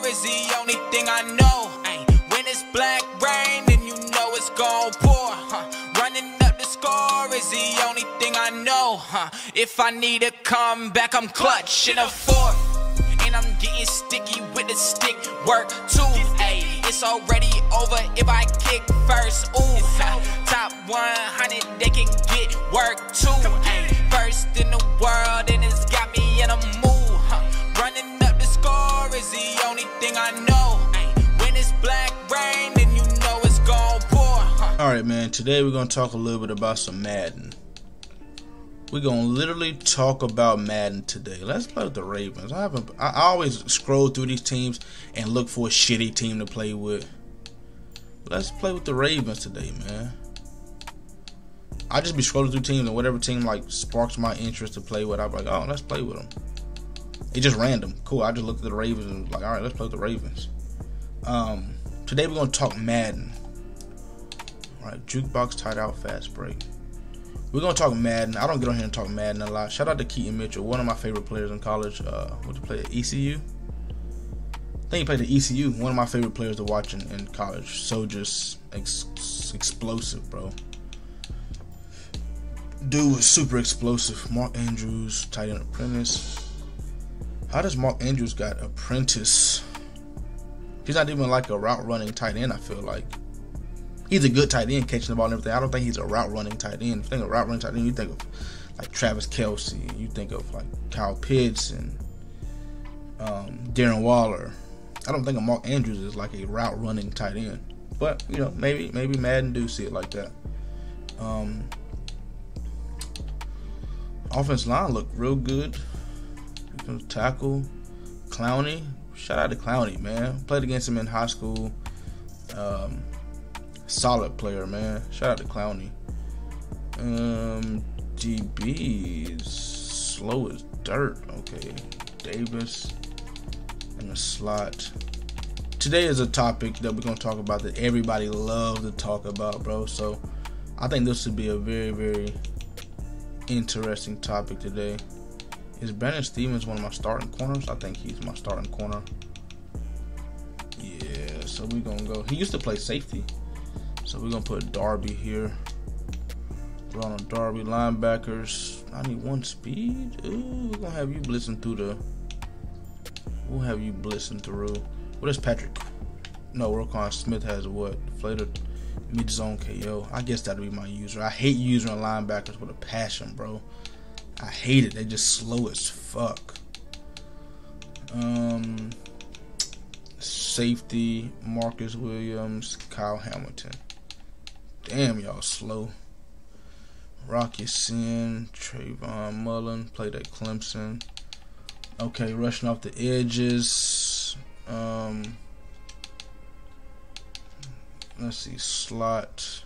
is the only thing I know. Ay, when it's black rain, then you know it's gon' pour. Running up the score is the only thing I know. If I need a comeback, I'm clutch in a fourth. And I'm getting sticky with the stick work too. Ay, it's already over if I kick first. Ooh, top 100, they can get work too. Ay, first in the world, and it's got me in a mood. Running up the score is the only thing I know. Ay, when it's black rain, then you know it's gon' pour. Alright, man, today we're gonna talk a little bit about some Madden. We're gonna literally talk about Madden today. Let's play with the Ravens. I always scroll through these teams and look for a shitty team to play with. Let's play with the Ravens today, man. I just be scrolling through teams, and whatever team like sparks my interest to play with, I'm like, oh, let's play with them. It's just random. Cool. I just looked at the Ravens and like, all right, let's play with the Ravens. Today we're gonna talk Madden. All right, jukebox, tight out, fast break. We're gonna talk Madden. I don't get on here and talk Madden a lot. Shout out to Keaton Mitchell, one of my favorite players in college. What did he play at ECU? I think he played at ECU. One of my favorite players to watch in college. So just explosive, bro. Dude was super explosive. Mark Andrews, tight end apprentice. How does Mark Andrews got apprentice? He's not even like a route running tight end, I feel like. He's a good tight end, catching the ball and everything. I don't think he's a route running tight end. If you think of route running tight end, you think of like Travis Kelce, you think of like Kyle Pitts and Darren Waller. I don't think of Mark Andrews as like a route running tight end. But you know, maybe Madden do see it like that. Offensive line looked real good. Tackle, Clowney. Shout out to Clowney, man. Played against him in high school. Solid player, man. Shout out to Clowney. DB is slow as dirt. Okay, Davis in the slot. Today is a topic that we're gonna talk about that everybody loves to talk about, bro. So I think this would be a very, very interesting topic today. Is Brandon Stevens one of my starting corners? I think he's my starting corner. Yeah, so we're gonna go. He used to play safety. So we're going to put Darby here. Ronald Darby, linebackers. 91 speed. Ooh, we're going to have you blitzing through the... We'll have you blitzing through. What is Patrick? No, Roquan Smith has what? Deflated mid-zone KO. I guess that'll be my user. I hate using linebackers with a passion, bro. I hate it. They're just slow as fuck. Safety, Marcus Williams, Kyle Hamilton. Damn, y'all slow. Rocky Sin, Trayvon Mullen, played at Clemson. Okay, rushing off the edges. Let's see, slot.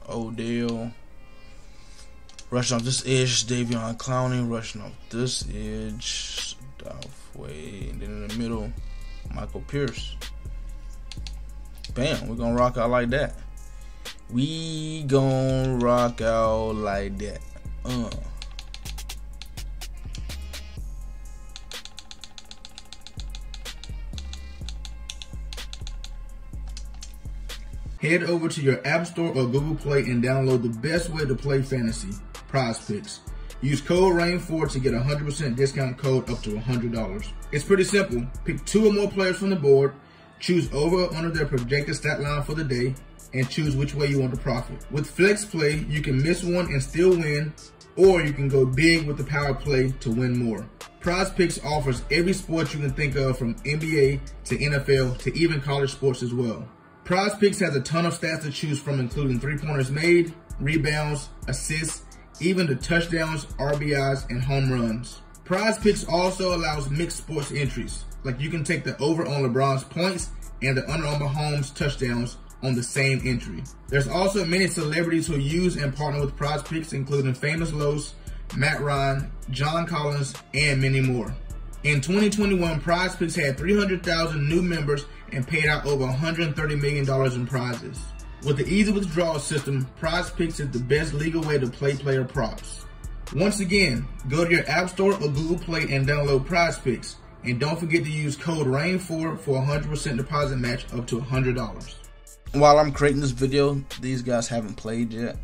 Odell. Rushing off this edge, Davion Clowney. Rushing off this edge, Dolphway. And then in the middle, Michael Pierce. Bam, we're gonna rock out like that. We gonna rock out like that. Head over to your App Store or Google Play and download the best way to play fantasy, Prize Picks. Use code RAIN4 to get a 100% discount code up to $100. It's pretty simple. Pick 2 or more players from the board, choose over or under their projected stat line for the day, and choose which way you want to profit. With Flex Play, you can miss one and still win, or you can go big with the power play to win more. Prize Picks offers every sport you can think of, from NBA to NFL to even college sports as well. Prize Picks has a ton of stats to choose from, including 3-pointers made, rebounds, assists, even the touchdowns, RBIs, and home runs. Prize Picks also allows mixed sports entries, like you can take the over on LeBron's points and the under on Mahomes' touchdowns on the same entry. There's also many celebrities who use and partner with Prize Picks, including Famous Los, Matt Ryan, John Collins, and many more. In 2021, Prize Picks had 300,000 new members and paid out over $130 million in prizes. With the easy withdrawal system, Prize Picks is the best legal way to play player props. Once again, go to your App Store or Google Play and download Prize Picks And don't forget to use code RAIN4 for a 100% deposit match up to $100. While I'm creating this video, these guys haven't played yet.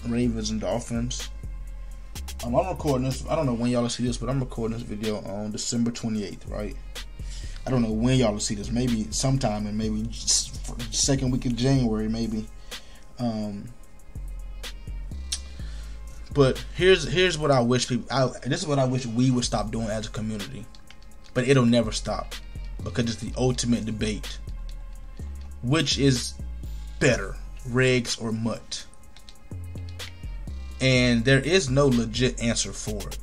Ravens and Dolphins. I'm recording this. I don't know when y'all will see this, but I'm recording this video on December 28th, right? I don't know when y'all will see this. Maybe sometime in maybe second week of January, maybe. But here's what I wish people. This is what I wish we would stop doing as a community. But it'll never stop because it's the ultimate debate. Which is better, Riggs or Mutt? And there is no legit answer for it.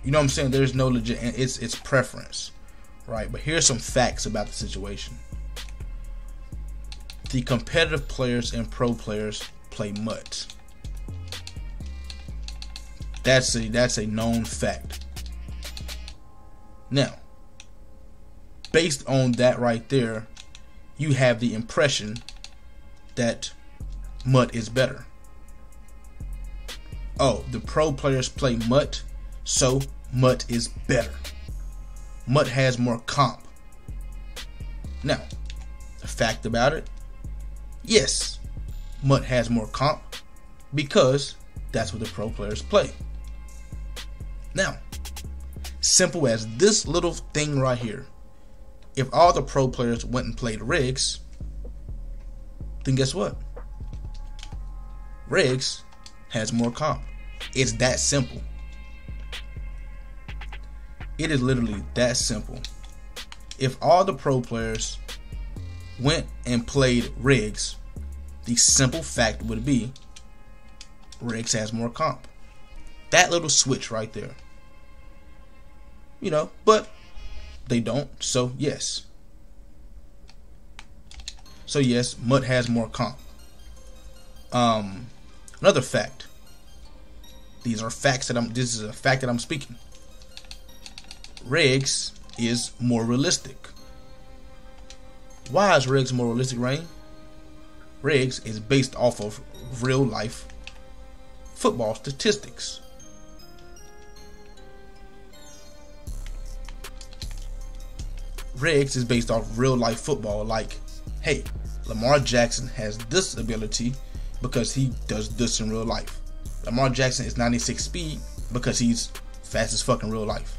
You know what I'm saying? There's no legit. It's preference, right? But here's some facts about the situation. The competitive players and pro players play Mutt. That's a known fact. Now, based on that right there, you have the impression that Mutt is better. Oh, the pro players play Mutt, so Mutt is better. Mutt has more comp. Now, the fact about it, yes, Mutt has more comp because that's what the pro players play. Now, simple as this little thing right here. If all the pro players went and played Riggs, then guess what? Riggs has more comp. It's that simple. It is literally that simple. If all the pro players went and played Riggs, the simple fact would be Riggs has more comp. That little switch right there. You know, but they don't, so yes. So yes, Mutt has more comp. Another fact. These are facts that this is a fact that I'm speaking. Riggs is more realistic. Why is Riggs more realistic, Rain? Riggs is based off of real life football statistics. Riggs is based off real life football, like, hey, Lamar Jackson has this ability because he does this in real life. Lamar Jackson is 96 speed because he's fast as fuck in real life.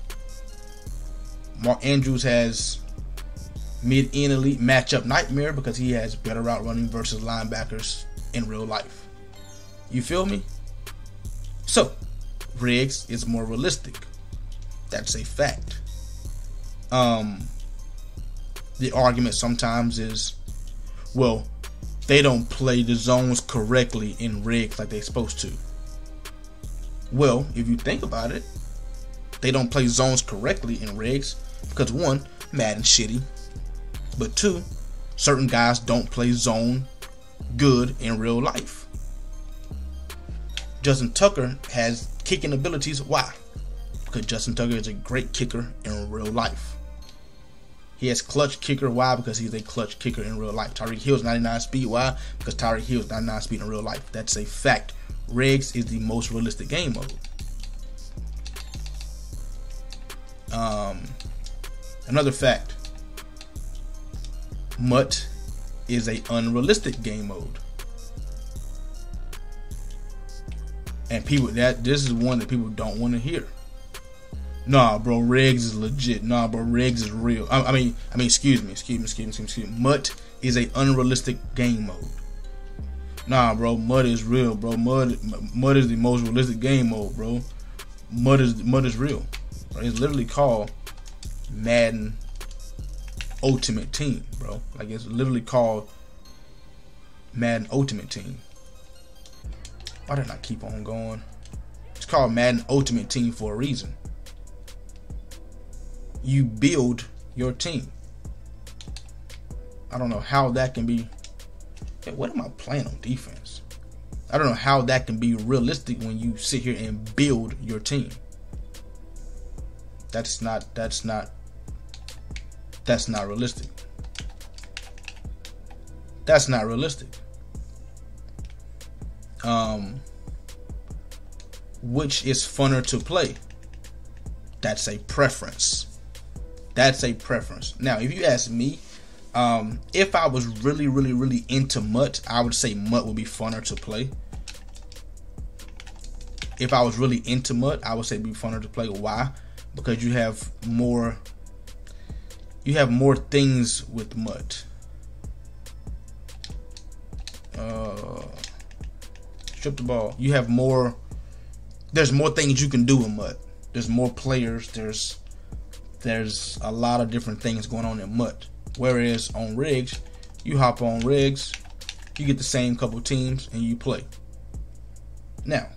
Mark Andrews has mid-end elite matchup nightmare because he has better route running versus linebackers in real life. You feel me? So, Riggs is more realistic. That's a fact. The argument sometimes is, well, they don't play the zones correctly in Riggs like they're supposed to. Well, if you think about it, they don't play zones correctly in Riggs because one, Madden's shitty, but two, certain guys don't play zone good in real life. Justin Tucker has kicking abilities. Why? Because Justin Tucker is a great kicker in real life. He has clutch kicker. Why? Because he's a clutch kicker in real life. Tyreek Hill's 99 speed. Why? Because Tyreek Hill's 99 speed in real life. That's a fact. Riggs is the most realistic game mode. Another fact. Mutt is a unrealistic game mode. And this is one that people don't want to hear. Nah, bro, Riggs is legit. Nah, bro, Riggs is real. I mean, excuse me. Mutt is a unrealistic game mode. Nah, bro, Mutt is real, bro. Mutt is the most realistic game mode, bro. Mutt is real. It's literally called Madden Ultimate Team, bro. Like, it's literally called Madden Ultimate Team. Why didn't I keep on going? It's called Madden Ultimate Team for a reason. You build your team. I don't know how that can be. What am I playing on defense? I don't know how that can be realistic when you sit here and build your team. That's not realistic. That's not realistic. Which is funner to play? That's a preference. That's a preference. Now, if you ask me, if I was really into MUT, I would say MUT would be funner to play. If I was really into MUT, I would say it'd be funner to play. Why? Because you have more things with MUT. Strip the ball. You have more. There's more things you can do in MUT. There's more players. There's a lot of different things going on in MUT. Whereas on rigs, you hop on rigs, you get the same couple teams, and you play. Now,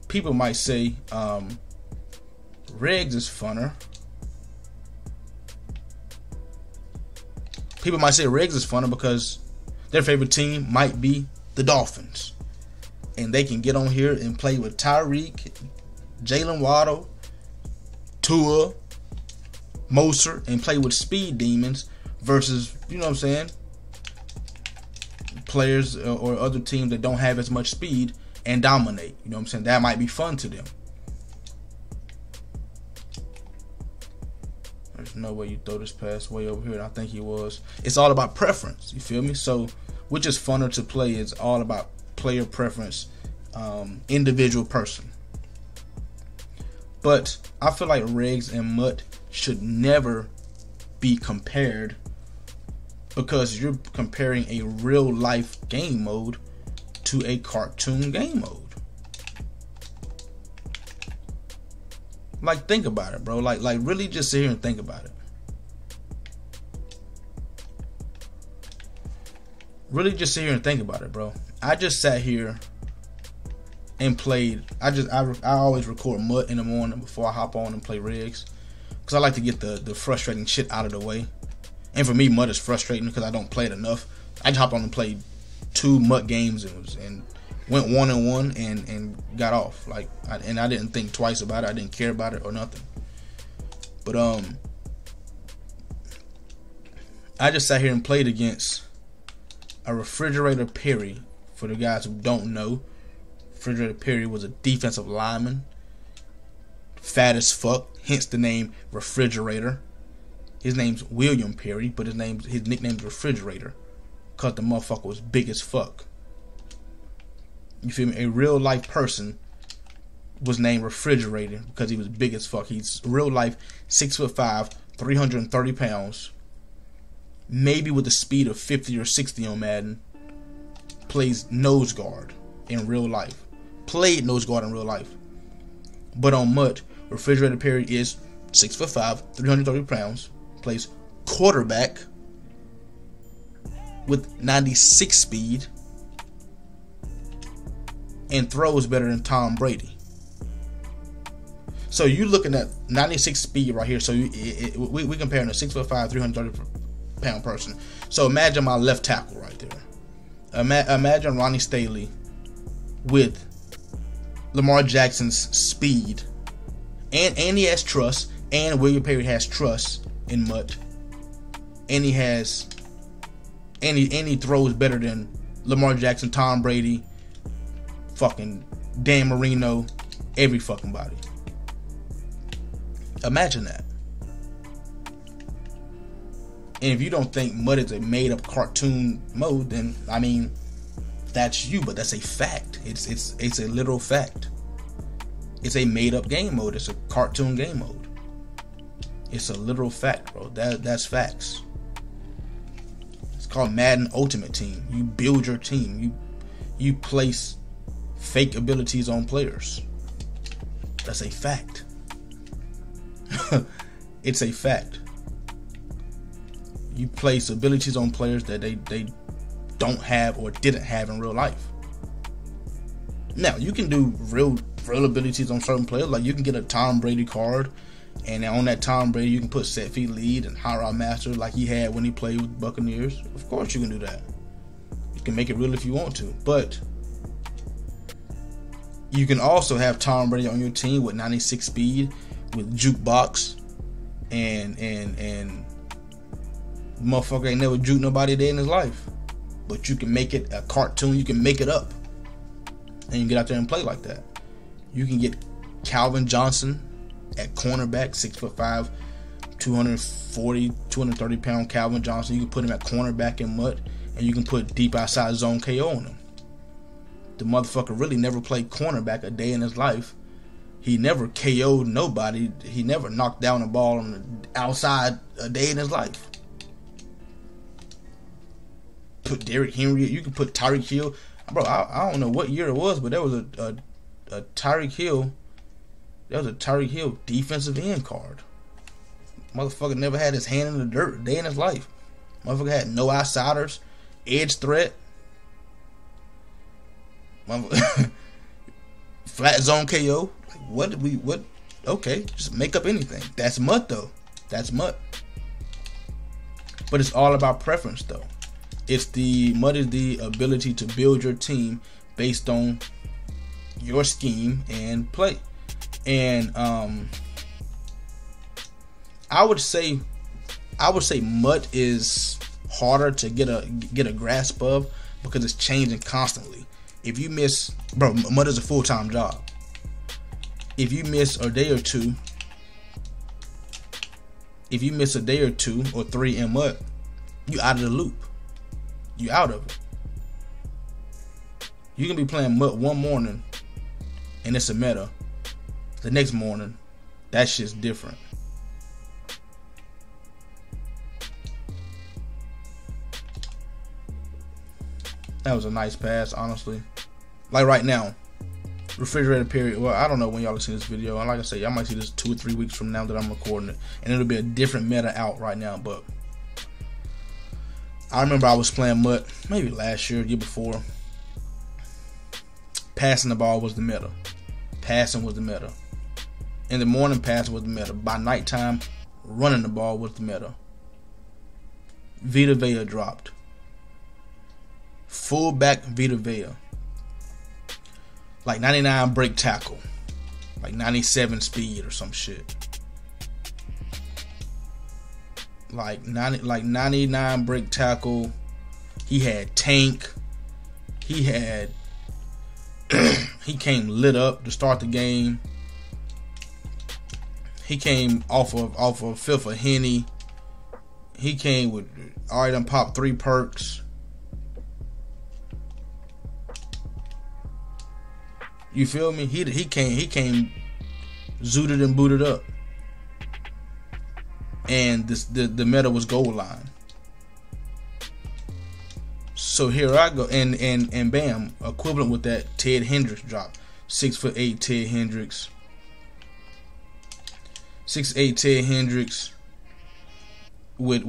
people might say rigs is funner. People might say rigs is funner because their favorite team might be the Dolphins. And they can get on here and play with Tyreek, Jalen Waddle, Tua, Moser, and play with speed demons versus, you know what I'm saying, players or other teams that don't have as much speed and dominate. You know what I'm saying? That might be fun to them. There's no way you throw this pass way over here, and I think he was. It's all about preference. You feel me? So which is funner to play is all about player preference, individual person. But I feel like rigs and MUT should never be compared, because you're comparing a real life game mode to a cartoon game mode. Like, think about it, bro. Like really just sit here and think about it. Really just sit here and think about it, bro. I just sat here and played. I always record MUT in the morning before I hop on and play rigs, because I like to get the frustrating shit out of the way. And for me, MUT is frustrating because I don't play it enough. I just hopped on and played 2 MUT games and went 1-1 and got off. Like, I didn't think twice about it. I didn't care about it or nothing. But I just sat here and played against a Refrigerator Perry. For the guys who don't know, Refrigerator Perry was a defensive lineman, fat as fuck, hence the name Refrigerator. His name's William Perry, but his nickname's Refrigerator, cause the motherfucker was big as fuck. You feel me? A real life person was named Refrigerator because he was big as fuck. He's real life 6'5", 330 pounds, maybe with a speed of 50 or 60 on Madden. Plays nose guard in real life. Played nose guard in real life. But on MUT, Refrigerator Perry is 6'5", 330 pounds. Plays quarterback with 96 speed and throws better than Tom Brady. So you looking at 96 speed right here. So we comparing a 6'5", 330 pound person. So imagine my left tackle right there. Imagine Ronnie Staley with Lamar Jackson's speed, and he has trust, and William Perry has trust in MUT, and he throws better than Lamar Jackson, Tom Brady, fucking Dan Marino, every fucking body. Imagine that. And if you don't think MUT is a made-up cartoon mode, then I mean, that's you. But that's a fact. It's a literal fact. It's a made-up game mode. It's a cartoon game mode. It's a literal fact, bro. That's facts. It's called Madden Ultimate Team. You build your team. You place fake abilities on players. That's a fact. It's a fact. You place abilities on players that they don't have or didn't have in real life. Now, you can do real abilities on certain players. Like, you can get a Tom Brady card, and on that Tom Brady, you can put set feet lead and high route master like he had when he played with Buccaneers. Of course you can do that. You can make it real if you want to. But you can also have Tom Brady on your team with 96 speed, with jukebox, and motherfucker ain't never juked nobody a day in his life. But you can make it a cartoon. You can make it up, and you can get out there and play like that. You can get Calvin Johnson at cornerback, 6'5", 240, 230 pound Calvin Johnson. You can put him at cornerback in MUT, and you can put deep outside zone KO on him. The motherfucker really never played cornerback a day in his life. He never KO'd nobody. He never knocked down a ball on the outside a day in his life. Put Derrick Henry. You can put Tyreek Hill. Bro, I don't know what year it was, but there was a Tyreek Hill. There was a Tyreek Hill defensive end card. Motherfucker never had his hand in the dirt a day in his life. Motherfucker had no outsiders, edge threat, flat zone KO. What? Okay, just make up anything. That's MUT though. That's MUT. But it's all about preference though. MUT is the ability to build your team based on your scheme and play. And I would say MUT is harder to get a grasp of because it's changing constantly. If you miss, bro, MUT is a full-time job. If you miss a day or two, or three in MUT, you out of the loop. You out of it. You can be playing MUT one morning and it's a meta. The next morning, that shit's different. That was a nice pass, honestly. Like right now, refrigerator period. Well, I don't know when y'all see this video. And like I said, y'all might see this 2 or 3 weeks from now that I'm recording it. And it'll be a different meta out right now. But I remember I was playing MUT maybe last year, year before. Passing the ball was the meta. Passing was the meta. In the morning, passing was the meta. By nighttime, running the ball was the meta. Vita Vea dropped. Fullback Vita Vea. Like 99 break tackle. Like 97 speed or some shit. Like 99 break tackle. He had tank. He had he came lit up to start the game. He came off of fifth of Henny. He came with already done popped 3 perks. You feel me? He came zooted and booted up. And the meta was goal line. So here I go, and bam, equivalent with that, Ted Hendricks drop. 6'8" Ted Hendricks. 6'8" Ted Hendricks with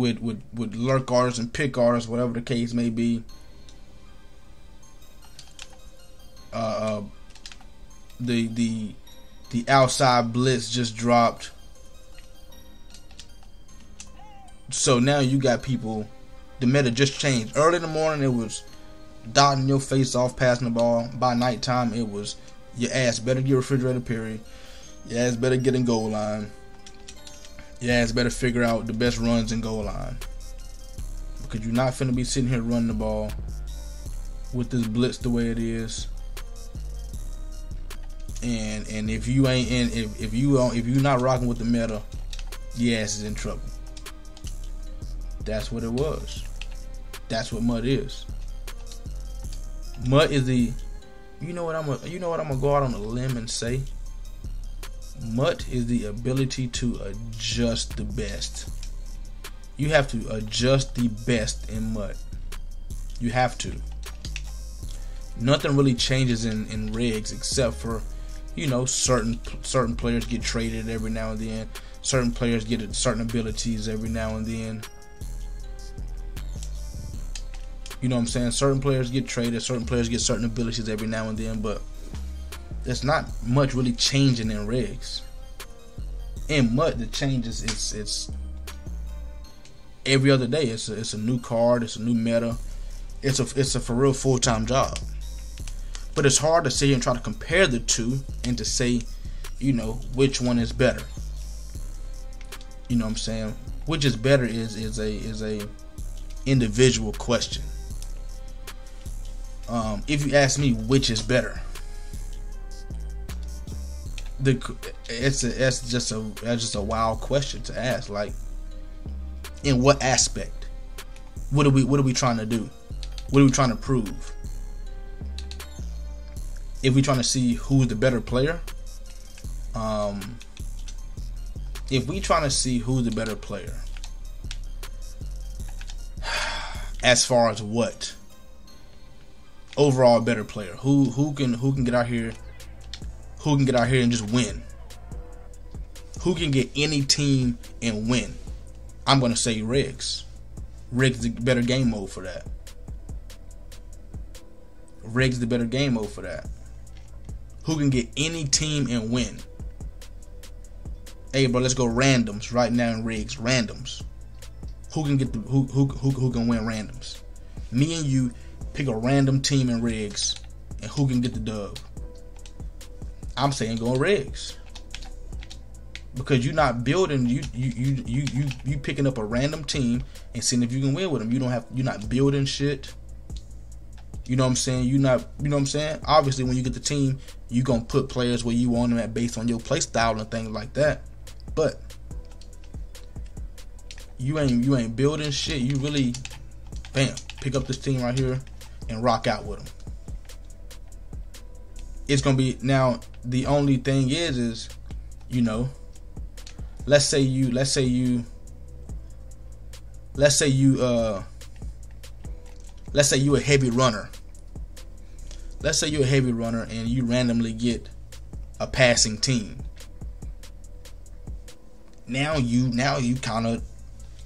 lurk artists and pick artists, whatever the case may be. The outside blitz just dropped. So now you got people. The meta just changed. Early in the morning, it was dotting your face off, passing the ball. By nighttime, it was your ass better get refrigerator period. Your ass better get in goal line. Your ass better figure out the best runs in goal line. Because you're not finna be sitting here running the ball with this blitz the way it is. And if you ain't in, if you're not rocking with the meta, your ass is in trouble. That's what it was. That's what MUT is. MUT is the, you know what I'm gonna go out on a limb and say. MUT is the ability to adjust the best. You have to adjust the best in MUT. You have to. Nothing really changes in regs except for, you know, certain players get traded every now and then. Certain players get certain abilities every now and then. You know what I'm saying? Certain players get traded, certain players get certain abilities every now and then, but there's not much really changing in regs. In MUT, the changes it's every other day. It's a new card, it's a new meta. It's a for real full-time job. But it's hard to sit here and try to compare the two and to say, you know, which one is better. You know what I'm saying? Which is better is a individual question. If you ask me which is better, That's just a wild question to ask. Like, in what aspect? What are we trying to do? What are we trying to prove? If we're trying to see who's the better player, if we trying to see who's the better player, as far as what? Overall better player. Who can get out here? Who can get out here and just win? Who can get any team and win? I'm gonna say Riggs. Riggs is the better game mode for that. Riggs is the better game mode for that. Who can get any team and win? Hey, bro, let's go randoms right now in Riggs. Randoms. Who can get the who can win randoms? Me and you pick a random team in Riggs, and who can get the dub? I'm saying go Riggs, because you're not building. You picking up a random team and seeing if you can win with them. You're not building shit. You know what I'm saying? You know what I'm saying? Obviously, when you get the team, you gonna put players where you want them at based on your play style and things like that. But you ain't building shit. You really, bam, pick up this team right here and rock out with them. It's gonna be, now the only thing is you know, let's say you a heavy runner. Let's say you're a heavy runner and you randomly get a passing team. Now you kind of,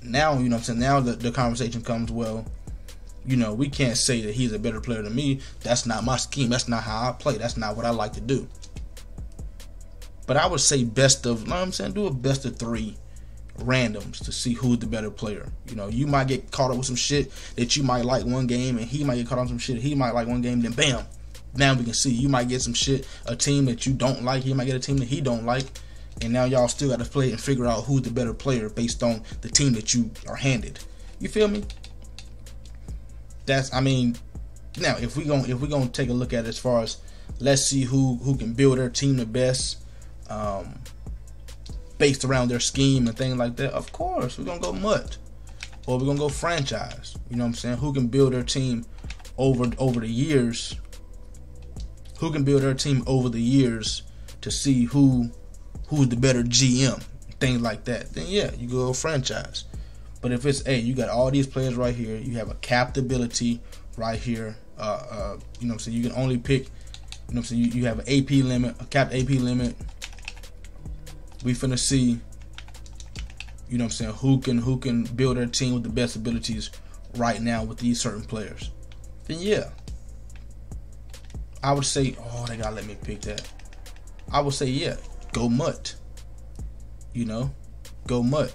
now, you know what I'm saying, now the conversation comes, well, you know, we can't say that he's a better player than me. That's not my scheme. That's not how I play. That's not what I like to do. But I would say best of, you know what I'm saying, do a best of 3 randoms to see who's the better player. You know, you might get caught up with some shit that you might like one game, and he might get caught up with some shit he might like one game, then bam, now we can see. You might get some shit, a team that you don't like, he might get a team that he don't like, and now y'all still got to play and figure out who's the better player based on the team that you are handed. You feel me? That's, I mean, now if we gonna take a look at it as far as, let's see who can build their team the best, based around their scheme and things like that. Of course, we're gonna go MUT, or we're gonna go franchise. You know what I'm saying? Who can build their team over the years? Who can build their team over the years to see who's the better GM, things like that? Then yeah, you go franchise. But if it's, hey, you got all these players right here, you have a capped ability right here. You know what I'm saying? You can only pick. You know what I'm saying? You have an AP limit, a capped AP limit. We finna see, you know what I'm saying, who can build their team with the best abilities right now with these certain players. Then yeah, I would say, oh, they gotta let me pick that. I would say, yeah, go MUT. You know, go MUT.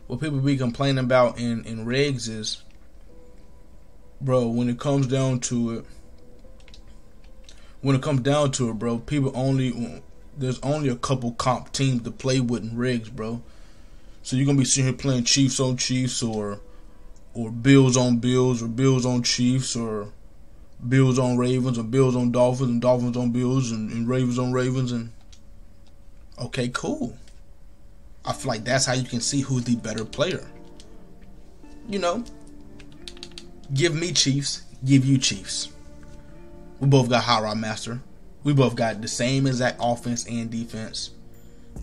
What people be complaining about in Riggs is, bro, when it comes down to it, bro, there's only a couple comp teams to play with in Riggs, bro. So you're gonna be sitting here playing Chiefs on Chiefs, or Bills on Bills, or Bills on Chiefs, or Bills on Ravens, or Bills on Dolphins, and Dolphins on Bills, and Ravens on Ravens, and okay, cool. I feel like that's how you can see who's the better player. You know, give me Chiefs, give you Chiefs. We both got Hot Rod Master. We both got the same exact offense and defense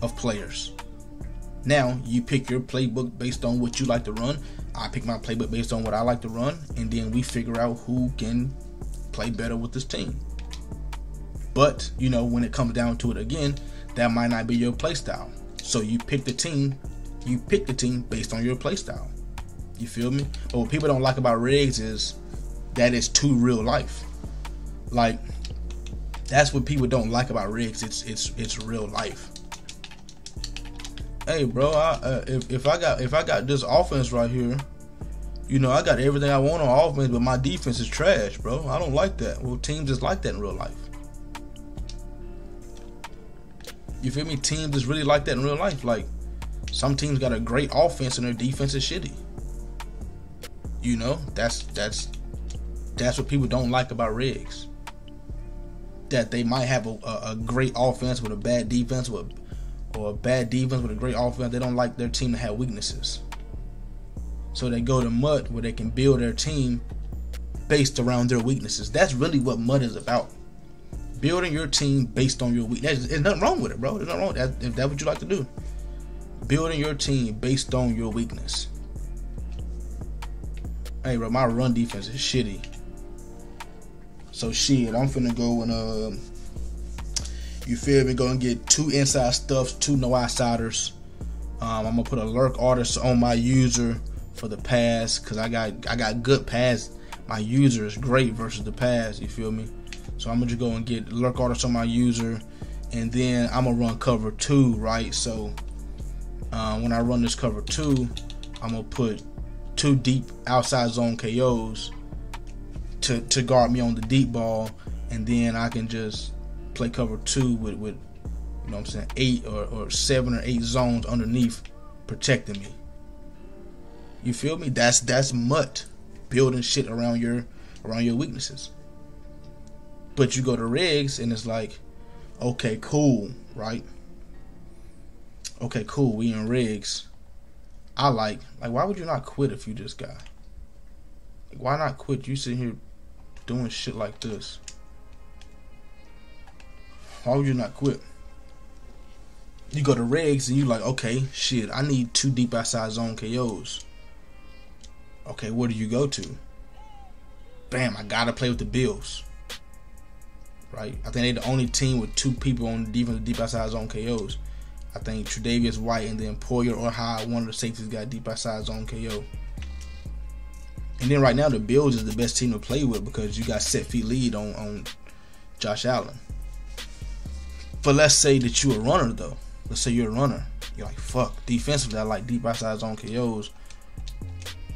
of players. Now, you pick your playbook based on what you like to run. I pick my playbook based on what I like to run. And then we figure out who can play better with this team. But, you know, when it comes down to it again, that might not be your play style. So you pick the team. You pick the team based on your play style. You feel me? But what people don't like about Riggs is that it's too real life. Like, that's what people don't like about Riggs. It's real life. Hey, bro, if I got this offense right here, you know, I got everything I want on offense, but my defense is trash, bro. I don't like that. Well, teams just like that in real life. You feel me? Teams just really like that in real life. Like, some teams got a great offense and their defense is shitty. You know, that's what people don't like about Riggs. that they might have a great offense with a bad defense, or a bad defense with a great offense. They don't like their team to have weaknesses. So they go to MUT where they can build their team based around their weaknesses. That's really what MUT is about. Building your team based on your weaknesses. There's nothing wrong with it, bro. There's nothing wrong with that if that's what you like to do. Building your team based on your weakness. Hey, bro, my run defense is shitty. So shit, I'm finna go and you feel me? Go and get 2 inside stuffs, 2 no outsiders. I'm gonna put a lurk artist on my user for the pass, cause I got good pass. My user is great versus the pass. You feel me? So I'm gonna just go and get lurk artist on my user, and then I'm gonna run cover 2, right? So when I run this cover 2, I'm gonna put 2 deep outside zone KOs to guard me on the deep ball, and then I can just play cover 2 with you know what I'm saying, 8 or 7 or 8 zones underneath protecting me. You feel me? That's MUT, building shit around your weaknesses. But you go to rigs and it's like, okay, cool, right? Okay, cool, we in rigs. I like why would you not quit if you just got? Like, why not quit? You sitting here doing shit like this. Why would you not quit? You go to rigs and you like, okay, shit, I need 2 deep outside zone KOs. Okay, where do you go to? Bam, I gotta play with the Bills. Right? I think they're the only team with 2 people on the defense deep outside zone KOs. I think Tre'Davious White and then Poyer or High, one of the safeties, got deep outside zone KO. And then right now the Bills is the best team to play with because you got set feet lead on Josh Allen. But let's say that you're a runner though. Let's say you're a runner. You're like, fuck, defensively I like deep outside zone KOs.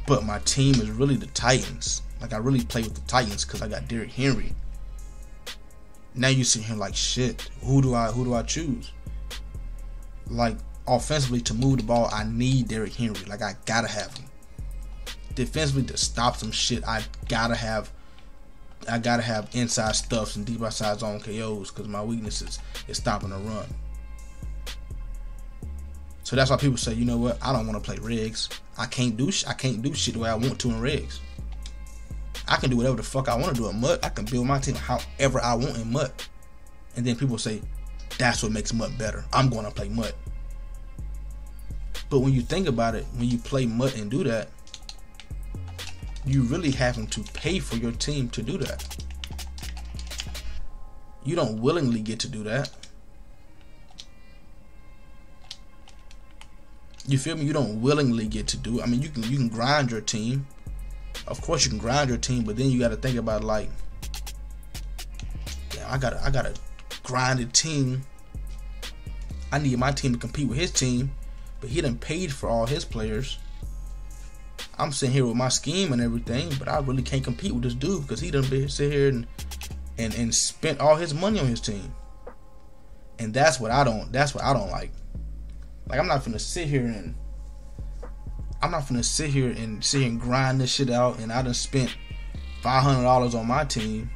But my team is really the Titans. Like I really play with the Titans because I got Derrick Henry. Now you sit here like, shit, who do I choose? Like offensively to move the ball, I need Derrick Henry. Like I gotta have him. Defensively to stop some shit, I gotta have inside stuffs and deep outside zone KOs because my weakness is stopping the run. So that's why people say, you know what, I don't want to play rigs. I can't do shit the way I want to in rigs. I can do whatever the fuck I want to do in MUT. I can build my team however I want in MUT. And then people say, that's what makes MUT better. I'm going to play MUT. But when you think about it, when you play MUT and do that, you really having to pay for your team to do that. You don't willingly get to do that. You feel me? You don't willingly get to do it. I mean, you can grind your team. Of course you can grind your team, but then you got to think about like, damn, I gotta grind a team. I need my team to compete with his team, but he done paid for all his players. I'm sitting here with my scheme and everything, but I really can't compete with this dude because he done sit here and spent all his money on his team. And that's what I don't like. Like I'm not finna sit here and grind this shit out, and I done spent $500 on my team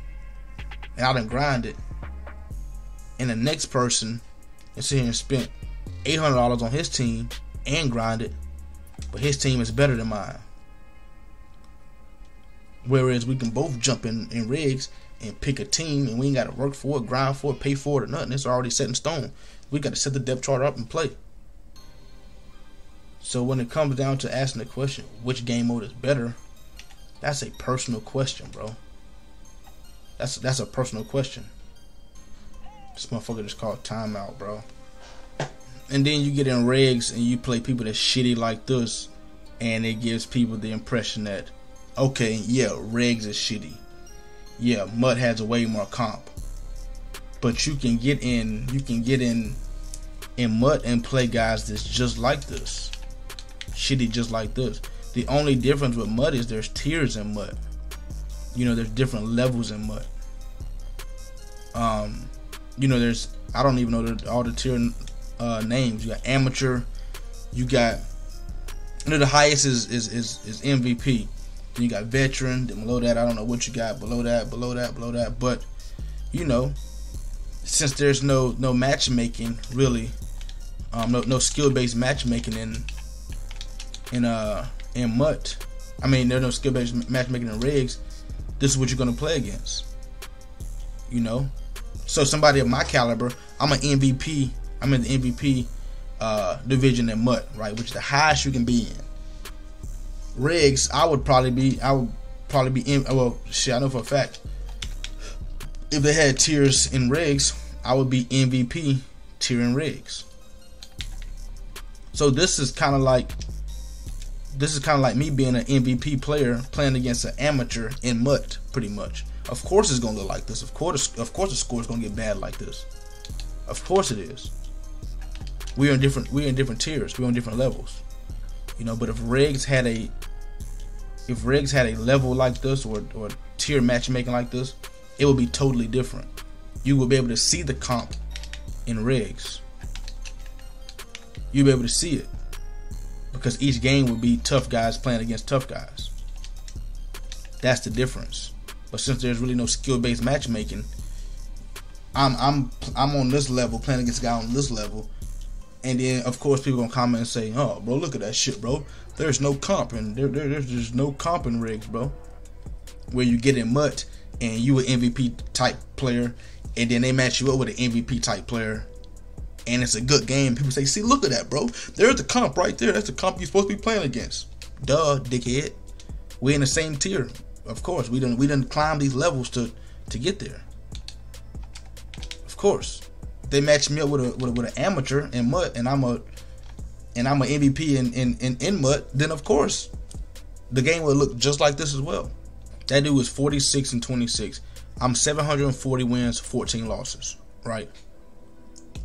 and I done grind it, and the next person and sit here and spent $800 on his team and grind it, but his team is better than mine. Whereas we can both jump in rigs and pick a team, and we ain't got to work for it, grind for it, pay for it, or nothing. It's already set in stone. We got to set the depth chart up and play. So when it comes down to asking the question, which game mode is better, that's a personal question, bro. That's a personal question. This motherfucker just called timeout, bro. And then you get in regs and you play people that's shitty like this, and it gives people the impression that, okay, yeah, regs is shitty. Yeah, MUT has a way more comp. But you can get in MUT and play guys that's just like this. Shitty just like this. The only difference with MUT is there's tiers in MUT. You know, there's different levels in MUT. You know, there's, I don't even know all the tier names. You got amateur, you got, you know, the highest is MVP. Then you got veteran. Then below that, I don't know what you got. Below that. But you know, since there's no matchmaking really, no skill based matchmaking in MUT. I mean, there's no skill based matchmaking in rigs. This is what you're gonna play against. You know, so somebody of my caliber, I'm an MVP. I'm in the MVP division in MUT, right, which is the highest you can be in. Rigs, I would probably be in. Well, shit, I know for a fact, if they had tiers in rigs, I would be MVP tier in rigs. So this is kind of like me being an MVP player playing against an amateur in MUT, pretty much. Of course it's gonna look like this. Of course the score is gonna get bad like this. Of course it is. We're in different tiers. We're on different levels. You know, but if rigs had a level like this, or tier matchmaking like this, it would be totally different. You would be able to see the comp in rigs. You'd be able to see it, because each game would be tough guys playing against tough guys. That's the difference. But since there's really no skill-based matchmaking, I'm on this level playing against a guy on this level, and then of course people gonna comment and say, "Oh, bro, look at that shit, bro. There's no comp, and there's just no comp in rigs, bro." Where you get in MUT and you an MVP type player, and then they match you up with an MVP type player, and it's a good game. People say, "See, look at that, bro. There's the comp right there. That's the comp you're supposed to be playing against." Duh, dickhead. We're in the same tier. Of course, we done climb these levels to get there. Of course, if they match me up with an amateur in MUT, and I'm an MVP in MUT, then of course the game will look just like this as well. That dude was 46-26. I'm 740 wins, 14 losses. Right?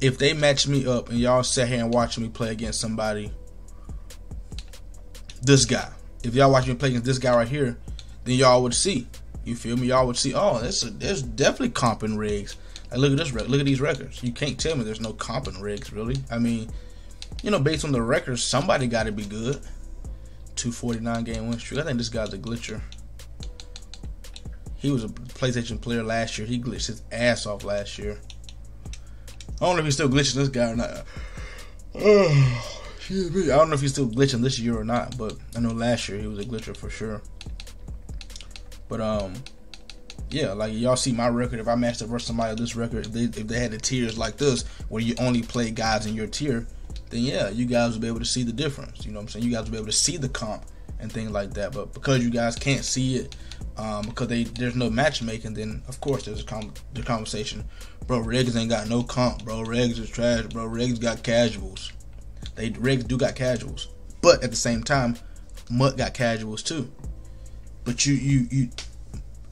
If they match me up and y'all sat here and watch me play against somebody, this guy. If y'all watch me play against this guy right here, then y'all would see. You feel me? Y'all would see, oh, there's definitely comp in rigs. Like, look at this, look at these records. You can't tell me there's no comp in rigs, really. I mean, you know, based on the records, somebody got to be good. 249 game win streak. I think this guy's a glitcher. He was a PlayStation player last year. He glitched his ass off last year. I don't know if he's still glitching this guy or not. I don't know if he's still glitching this year or not, but I know last year he was a glitcher for sure. But yeah, like y'all see my record. If I matched up versus somebody of this record, if they had the tiers like this, where you only play guys in your tier, then yeah, you guys will be able to see the difference. You know what I'm saying? You guys will be able to see the comp and things like that. But because you guys can't see it, because there's no matchmaking, then of course there's the conversation. Bro, Regs ain't got no comp, bro. Regs is trash, bro. Regs got casuals. Regs do got casuals, but at the same time, MUT got casuals too. But you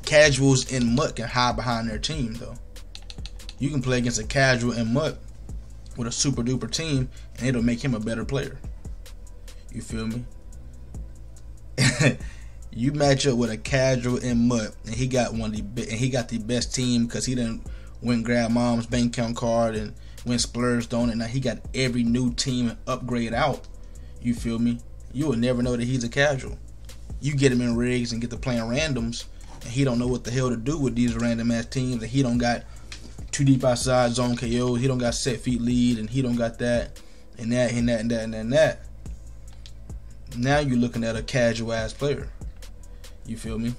casuals in MUT can hide behind their team though. You can play against a casual in MUT with a super duper team, and it'll make him a better player. You feel me? You match up with a casual in MUT, and he got the best team because he didn't went and grab mom's bank account card and went splurged on it. Now he got every new team upgrade out. You feel me? You will never know that he's a casual. You get him in rigs and get to playing randoms, and he don't know what the hell to do with these random ass teams. And he don't got too deep outside zone KOs. He don't got set feet lead, and he don't got that and that and that and that and that. Now you're looking at a casual ass player. You feel me?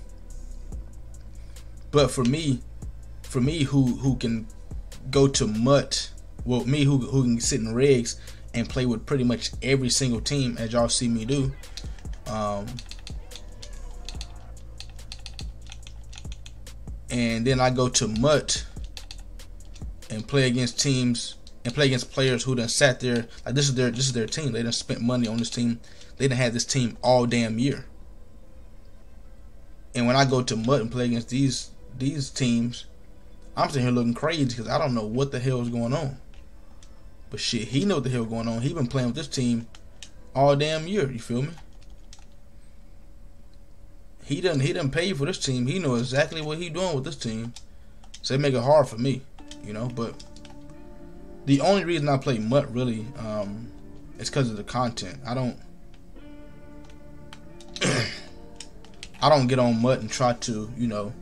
But for me who can go to MUT, well, me who can sit in rigs and play with pretty much every single team, as y'all see me do, and then I go to MUT and play against teams and play against players who done sat there. Like this is their team. They done spent money on this team. They done had this team all damn year. And when I go to MUT and play against these teams, I'm sitting here looking crazy because I don't know what the hell is going on. But shit, he know what the hell going on. He been playing with this team all damn year. You feel me? He done pay for this team. He know exactly what he doing with this team. So it make it hard for me, you know. But the only reason I play MUT really is because of the content. I don't get on MUT and try to, you know,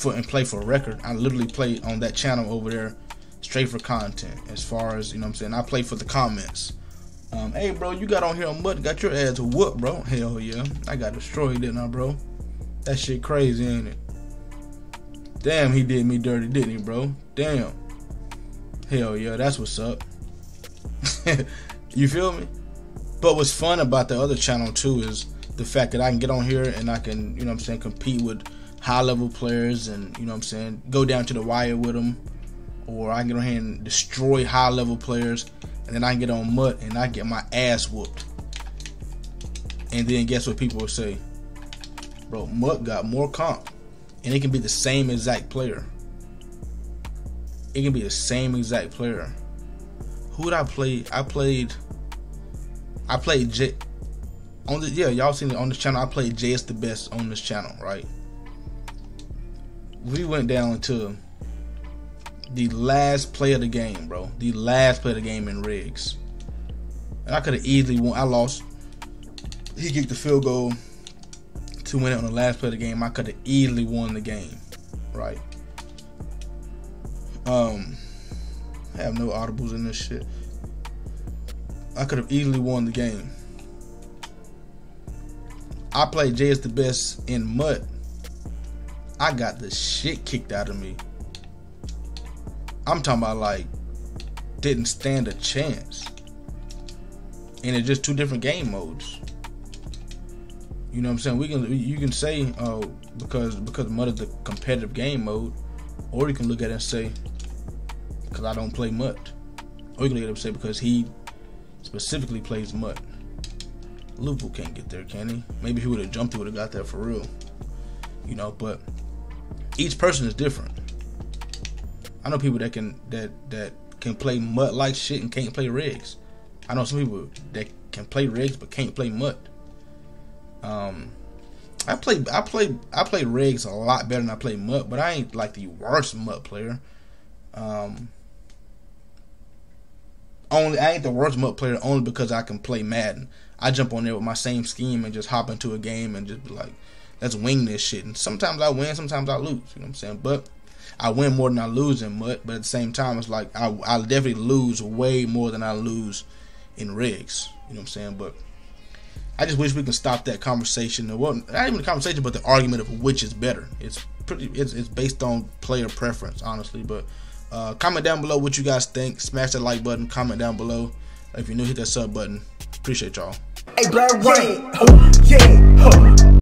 and play for a record. I literally play on that channel over there straight for content. As far as, you know what I'm saying, I play for the comments. Hey bro, you got on here on Mud, got your ass whooped, bro. Hell yeah, I got destroyed, didn't I, bro? That shit crazy, ain't it? Damn, he did me dirty, didn't he, bro? Damn. Hell yeah, that's what's up. You feel me? But what's fun about the other channel too is the fact that I can get on here and I can, you know what I'm saying, compete with high level players and, you know what I'm saying, go down to the wire with them. Or I can get on here and destroy high level players, and then I can get on Mutt and I get my ass whooped. And then guess what people will say? Bro, Mutt got more comp. And it can be the same exact player. It can be the same exact player. Who did I play? I played J on the, yeah, y'all seen it on this channel. I played J is the best on this channel, right? We went down to the last play of the game, bro. The last play of the game in rigs. And I could have easily won. I lost. He kicked the field goal to win it on the last play of the game. I could have easily won the game, right? I have no audibles in this shit. I could have easily won the game. I played Jay is the best in Mud. I got the shit kicked out of me. I'm talking about like didn't stand a chance. And it's just two different game modes. You know what I'm saying? You can say because Mud is the competitive game mode, or you can look at it and say because I don't play Mud. Or you can look at it and say because he specifically plays Mud. Liverpool can't get there, can he? Maybe if he would have jumped, he would have got there for real. You know, but each person is different. I know people that can play Mud like shit and can't play rigs. I know some people that can play rigs but can't play Mud. I play rigs a lot better than I play Mud, but I ain't like the worst Mud player. I ain't the worst Mud player only because I can play Madden. I jump on there with my same scheme and just hop into a game and just be like, let's wing this shit. And sometimes I win, sometimes I lose. You know what I'm saying? But I win more than I lose in Mud. But at the same time, it's like I definitely lose way more than I lose in rigs. You know what I'm saying? But I just wish we can stop that conversation. Well, not even the conversation, but the argument of which is better. It's based on player preference, honestly. But comment down below what you guys think. Smash that like button. Comment down below. If you're new, hit that sub button. Appreciate y'all. Hey, Black Rain. Yeah.